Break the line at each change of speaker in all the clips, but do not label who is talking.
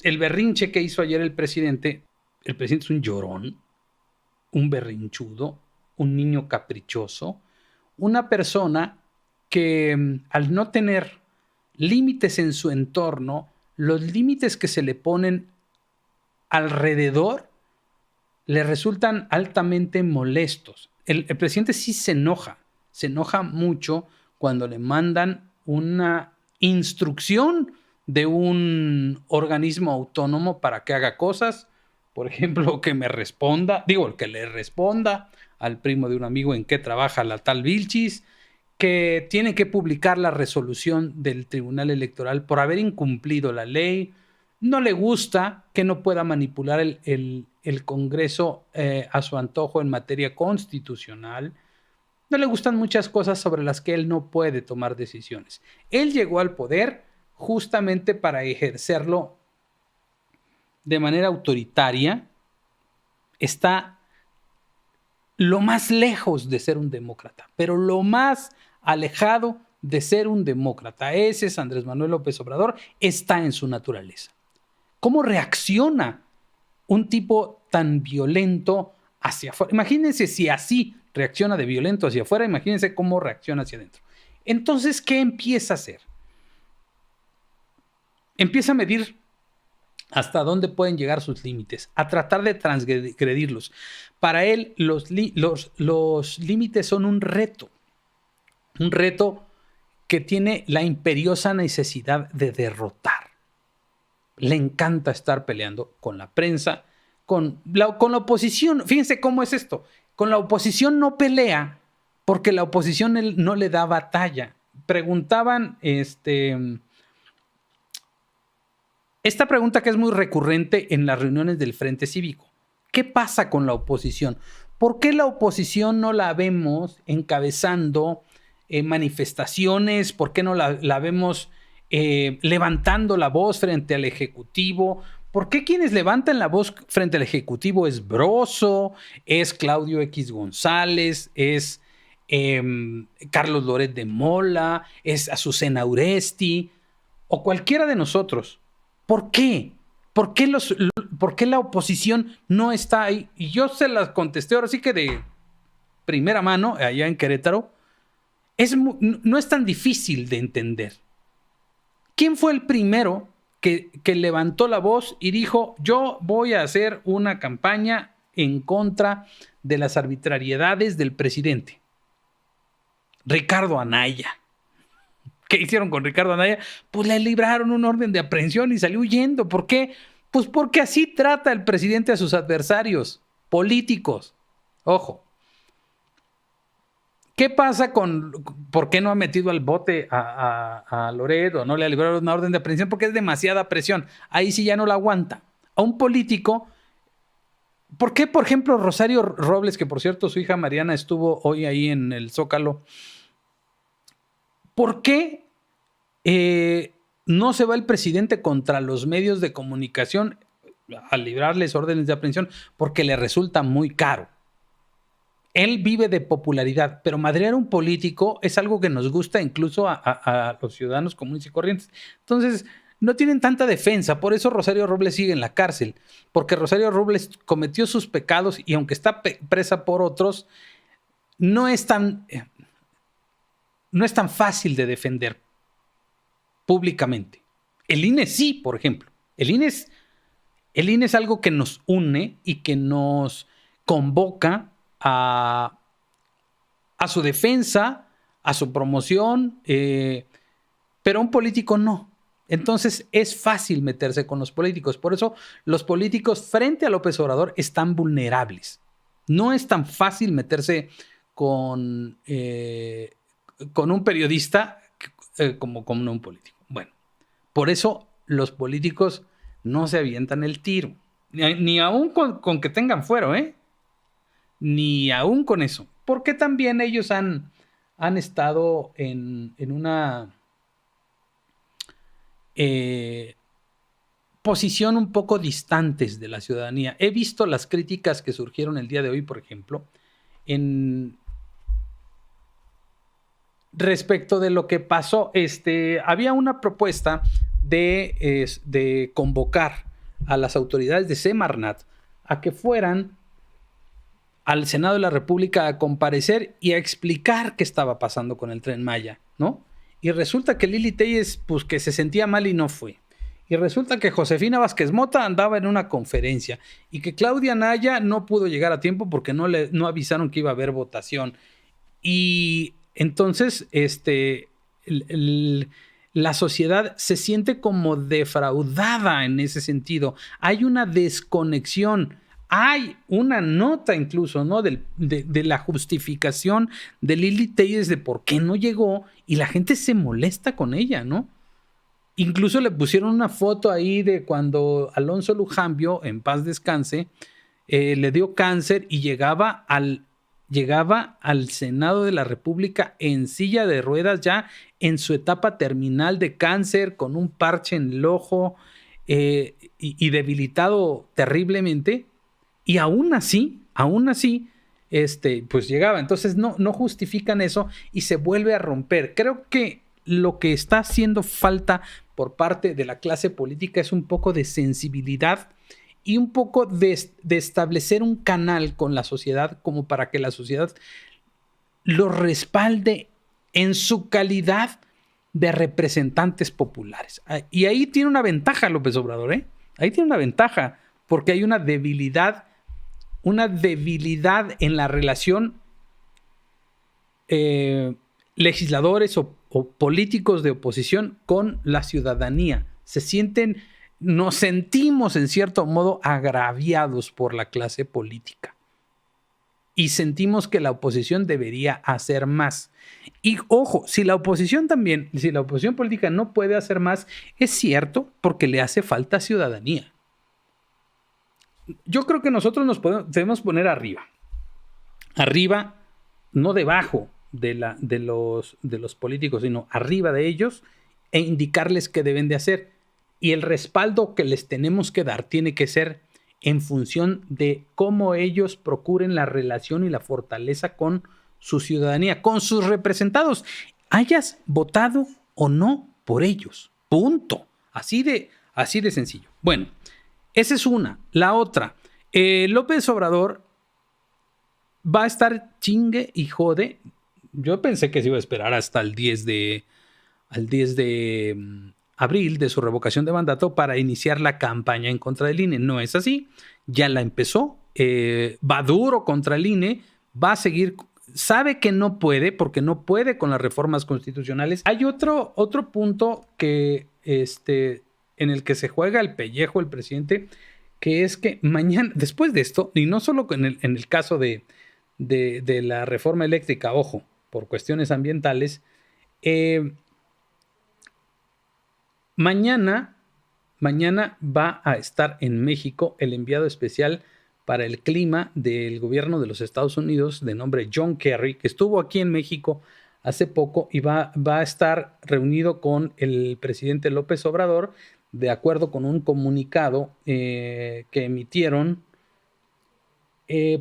el berrinche que hizo ayer el presidente es un llorón, un berrinchudo, un niño caprichoso, una persona que al no tener límites en su entorno, los límites que se le ponen alrededor le resultan altamente molestos. El presidente sí se enoja mucho cuando le mandan una instrucción de un organismo autónomo para que haga cosas, por ejemplo, que le responda al primo de un amigo en qué trabaja la tal Vilchis, que tiene que publicar la resolución del Tribunal Electoral por haber incumplido la ley. No le gusta que no pueda manipular el Congreso a su antojo en materia constitucional. No le gustan muchas cosas sobre las que él no puede tomar decisiones. Él llegó al poder justamente para ejercerlo de manera autoritaria. Está lo más lejos de ser un demócrata, pero lo más alejado de ser un demócrata. Ese es Andrés Manuel López Obrador, está en su naturaleza. ¿Cómo reacciona un tipo tan violento hacia afuera? Imagínense si así reacciona de violento hacia afuera, imagínense cómo reacciona hacia adentro. Entonces, ¿qué empieza a hacer? Empieza a medir hasta dónde pueden llegar sus límites, a tratar de transgredirlos. Para él, los límites son un reto que tiene la imperiosa necesidad de derrotar. Le encanta estar peleando con la prensa, con la oposición. Fíjense cómo es esto. Con la oposición no pelea porque la oposición él no le da batalla. Preguntaban esta pregunta que es muy recurrente en las reuniones del Frente Cívico. ¿Qué pasa con la oposición? ¿Por qué la oposición no la vemos encabezando manifestaciones? ¿Por qué no la vemos levantando la voz frente al Ejecutivo? ¿Por qué quienes levantan la voz frente al Ejecutivo es Broso, es Claudio X González, es Carlos Loret de Mola, es Azucena Uresti o cualquiera de nosotros? ¿Por qué? ¿Por qué la oposición no está ahí? Y yo se las contesté ahora sí que de primera mano, allá en Querétaro. No es tan difícil de entender. ¿Quién fue el primero que levantó la voz y dijo, yo voy a hacer una campaña en contra de las arbitrariedades del presidente? Ricardo Anaya. ¿Qué hicieron con Ricardo Anaya? Pues le libraron un orden de aprehensión y salió huyendo. ¿Por qué? Pues porque así trata el presidente a sus adversarios políticos. Ojo. ¿Qué pasa por qué no ha metido al bote a Loret o no le ha librado una orden de aprehensión? Porque es demasiada presión. Ahí sí ya no la aguanta. A un político. ¿Por qué, por ejemplo, Rosario Robles, que por cierto su hija Mariana estuvo hoy ahí en el Zócalo? ¿Por qué no se va el presidente contra los medios de comunicación a librarles órdenes de aprehensión? Porque le resulta muy caro. Él vive de popularidad, pero madrear a un político es algo que nos gusta incluso a los ciudadanos comunes y corrientes. Entonces, no tienen tanta defensa. Por eso Rosario Robles sigue en la cárcel, porque Rosario Robles cometió sus pecados y aunque está presa por otros, no es tan fácil de defender públicamente. El INE sí, por ejemplo. El INE es algo que nos une y que nos convoca a su defensa, a su promoción, pero un político no. Entonces es fácil meterse con los políticos. Por eso los políticos frente a López Obrador están vulnerables. No es tan fácil meterse con un periodista como un político. Bueno, por eso los políticos no se avientan el tiro. Ni aún con que tengan fuero, ni aún con eso. Porque también ellos han estado en una posición un poco distantes de la ciudadanía. He visto las críticas que surgieron el día de hoy, por ejemplo, respecto de lo que pasó. Había una propuesta de convocar a las autoridades de Semarnat a que fueran al Senado de la República a comparecer y a explicar qué estaba pasando con el Tren Maya, ¿no? Y resulta que Lili Téllez, pues que se sentía mal y no fue. Y resulta que Josefina Vázquez Mota andaba en una conferencia y que Claudia Naya no pudo llegar a tiempo porque no avisaron que iba a haber votación. Y entonces, la sociedad se siente como defraudada en ese sentido. Hay una desconexión. Hay una nota incluso, ¿no? De la justificación de Lili Téllez de por qué no llegó y la gente se molesta con ella, ¿no? Incluso le pusieron una foto ahí de cuando Alonso Lujambio, en paz descanse, le dio cáncer y llegaba al Senado de la República en silla de ruedas, ya en su etapa terminal de cáncer, con un parche en el ojo y debilitado terriblemente. Y aún así, pues llegaba. Entonces no justifican eso y se vuelve a romper. Creo que lo que está haciendo falta por parte de la clase política es un poco de sensibilidad y un poco de establecer un canal con la sociedad como para que la sociedad lo respalde en su calidad de representantes populares. Y ahí tiene una ventaja López Obrador, ¿eh? Ahí tiene una ventaja, porque hay una debilidad en la relación legisladores o políticos de oposición con la ciudadanía. Nos sentimos en cierto modo agraviados por la clase política y sentimos que la oposición debería hacer más. Y ojo, si la oposición política no puede hacer más, es cierto, porque le hace falta ciudadanía. Yo creo que nosotros debemos poner arriba, no debajo de los políticos, sino arriba de ellos, e indicarles qué deben de hacer. Y el respaldo que les tenemos que dar tiene que ser en función de cómo ellos procuren la relación y la fortaleza con su ciudadanía, con sus representados, hayas votado o no por ellos. Punto. Así de sencillo. Bueno, esa es una. La otra, López Obrador va a estar chingue y jode. Yo pensé que se iba a esperar hasta el 10 de abril de su revocación de mandato para iniciar la campaña en contra del INE. No es así. Ya la empezó. Va duro contra el INE. Va a seguir. Sabe que no puede, porque no puede con las reformas constitucionales. Hay otro punto que en el que se juega el pellejo el presidente, que es que mañana, después de esto, y no solo en el caso de la reforma eléctrica, ojo, por cuestiones ambientales, mañana va a estar en México el enviado especial para el clima del gobierno de los Estados Unidos, de nombre John Kerry, que estuvo aquí en México hace poco y va a estar reunido con el presidente López Obrador, de acuerdo con un comunicado que emitieron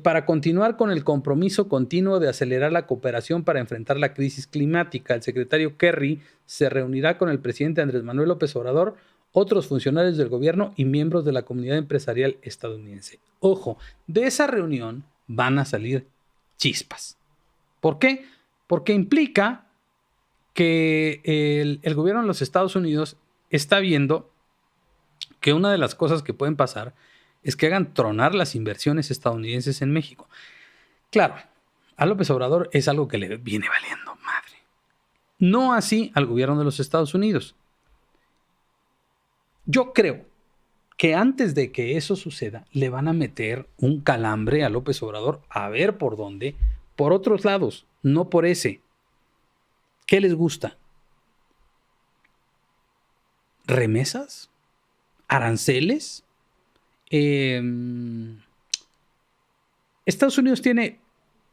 para continuar con el compromiso continuo de acelerar la cooperación para enfrentar la crisis climática. El secretario Kerry se reunirá con el presidente Andrés Manuel López Obrador, otros funcionarios del gobierno y miembros de la comunidad empresarial estadounidense. Ojo, de esa reunión van a salir chispas. ¿Por qué? Porque implica que el gobierno de los Estados Unidos está viendo que una de las cosas que pueden pasar es que hagan tronar las inversiones estadounidenses en México. Claro, a López Obrador es algo que le viene valiendo madre. No así al gobierno de los Estados Unidos. Yo creo que antes de que eso suceda, le van a meter un calambre a López Obrador, a ver por dónde, por otros lados, no por ese. ¿Qué les gusta? ¿Remesas? ¿Aranceles? Estados Unidos tiene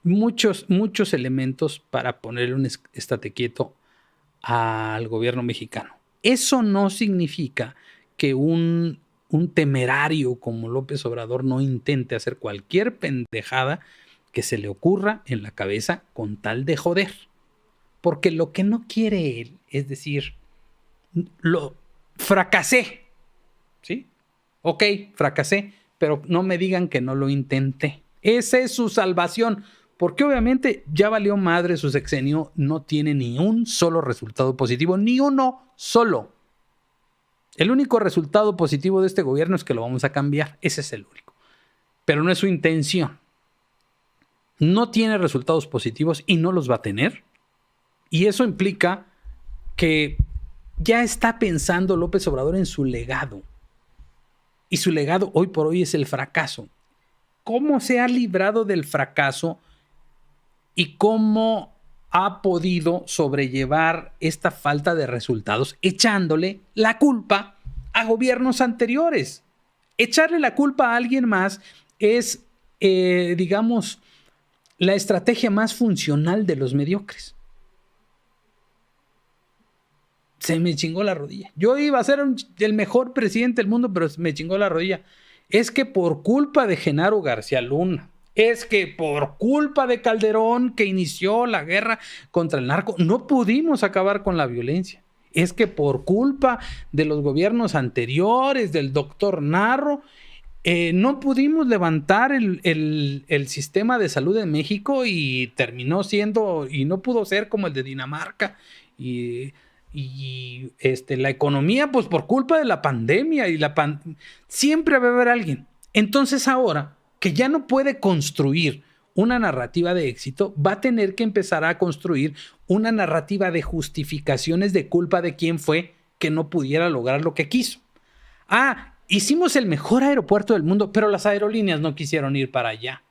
muchos elementos para ponerle un estate quieto al gobierno mexicano. Eso no significa que un temerario como López Obrador no intente hacer cualquier pendejada que se le ocurra en la cabeza con tal de joder. Porque lo que no quiere él es decir, lo fracasé, ¿sí? Ok, fracasé, pero no me digan que no lo intenté. Esa es su salvación, porque obviamente ya valió madre su sexenio, no tiene ni un solo resultado positivo, ni uno solo. El único resultado positivo de este gobierno es que lo vamos a cambiar, ese es el único. Pero no es su intención. No tiene resultados positivos y no los va a tener. Y eso implica que ya está pensando López Obrador en su legado. Y su legado hoy por hoy es el fracaso. ¿Cómo se ha librado del fracaso y cómo ha podido sobrellevar esta falta de resultados echándole la culpa a gobiernos anteriores? Echarle la culpa a alguien más es, digamos, la estrategia más funcional de los mediocres. Se me chingó la rodilla. Yo iba a ser el mejor presidente del mundo, pero me chingó la rodilla. Es que por culpa de Genaro García Luna, es que por culpa de Calderón, que inició la guerra contra el narco, no pudimos acabar con la violencia. Es que por culpa de los gobiernos anteriores, del doctor Narro, no pudimos levantar el sistema de salud de México y terminó siendo, y no pudo ser como el de Dinamarca. Y la economía, pues por culpa de la pandemia y siempre va a haber alguien. Entonces ahora que ya no puede construir una narrativa de éxito, va a tener que empezar a construir una narrativa de justificaciones de culpa de quién fue que no pudiera lograr lo que quiso. Hicimos el mejor aeropuerto del mundo, pero las aerolíneas no quisieron ir para allá.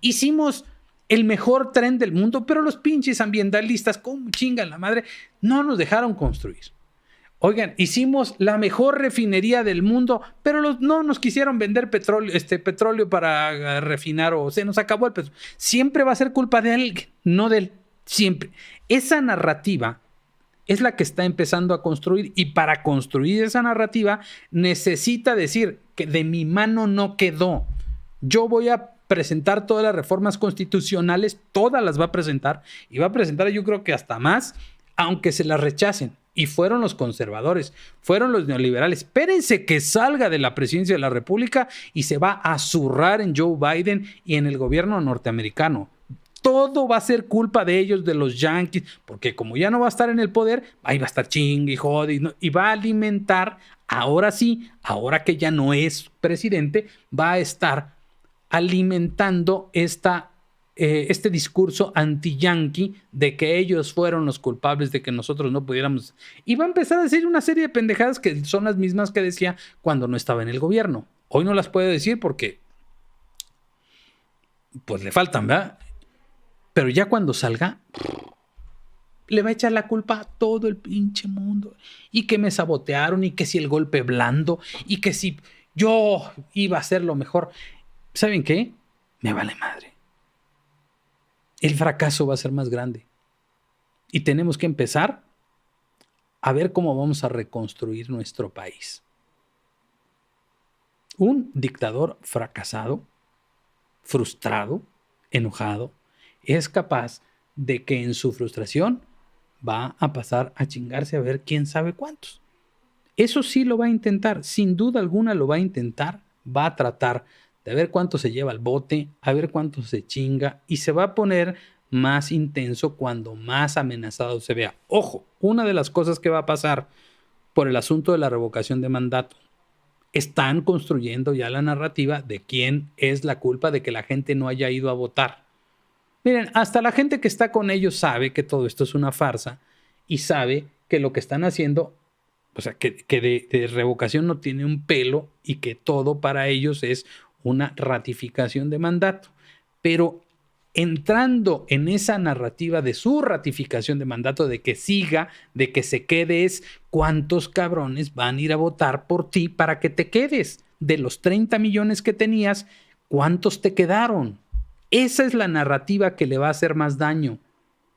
Hicimos el mejor tren del mundo, pero los pinches ambientalistas, como chingan la madre, no nos dejaron construir. Oigan, hicimos la mejor refinería del mundo, pero no nos quisieron vender petróleo para refinar, o se nos acabó el petróleo. Siempre va a ser culpa de alguien, no de él, siempre. Esa narrativa es la que está empezando a construir, y para construir esa narrativa necesita decir que de mi mano no quedó. Yo voy a presentar todas las reformas constitucionales, todas las va a presentar, y va a presentar yo creo que hasta más, aunque se las rechacen. Y fueron los conservadores, fueron los neoliberales. Espérense que salga de la presidencia de la República y se va a zurrar en Joe Biden y en el gobierno norteamericano. Todo va a ser culpa de ellos, de los yanquis, porque como ya no va a estar en el poder, ahí va a estar chingue y jode, y va a alimentar, ahora sí, ahora que ya no es presidente, va a estar alimentando este discurso anti-yanqui de que ellos fueron los culpables de que nosotros no pudiéramos. Y va a empezar a decir una serie de pendejadas que son las mismas que decía cuando no estaba en el gobierno. Hoy no las puede decir porque pues le faltan, ¿verdad? Pero ya cuando salga, le va a echar la culpa a todo el pinche mundo. Y que me sabotearon, y que si el golpe blando, y que si yo iba a hacer lo mejor. ¿Saben qué? Me vale madre. El fracaso va a ser más grande. Y tenemos que empezar a ver cómo vamos a reconstruir nuestro país. Un dictador fracasado, frustrado, enojado, es capaz de que en su frustración va a pasar a chingarse a ver quién sabe cuántos. Eso sí lo va a intentar, sin duda alguna lo va a intentar, va a tratar de ver cuánto se lleva al bote, a ver cuánto se chinga, y se va a poner más intenso cuando más amenazado se vea. Ojo, una de las cosas que va a pasar por el asunto de la revocación de mandato, están construyendo ya la narrativa de quién es la culpa de que la gente no haya ido a votar. Miren, hasta la gente que está con ellos sabe que todo esto es una farsa y sabe que lo que están haciendo, o sea, que de revocación no tiene un pelo y que todo para ellos es una ratificación de mandato. Pero entrando en esa narrativa de su ratificación de mandato, de que siga, de que se quede, es cuántos cabrones van a ir a votar por ti para que te quedes. De los 30 millones que tenías, ¿cuántos te quedaron? Esa es la narrativa que le va a hacer más daño.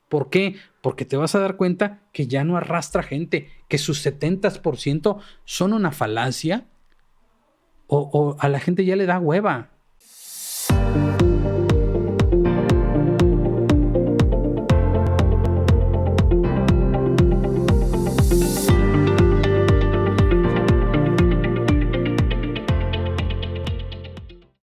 ¿Por qué? Porque te vas a dar cuenta que ya no arrastra gente, que sus 70% son una falacia, o a la gente ya le da hueva.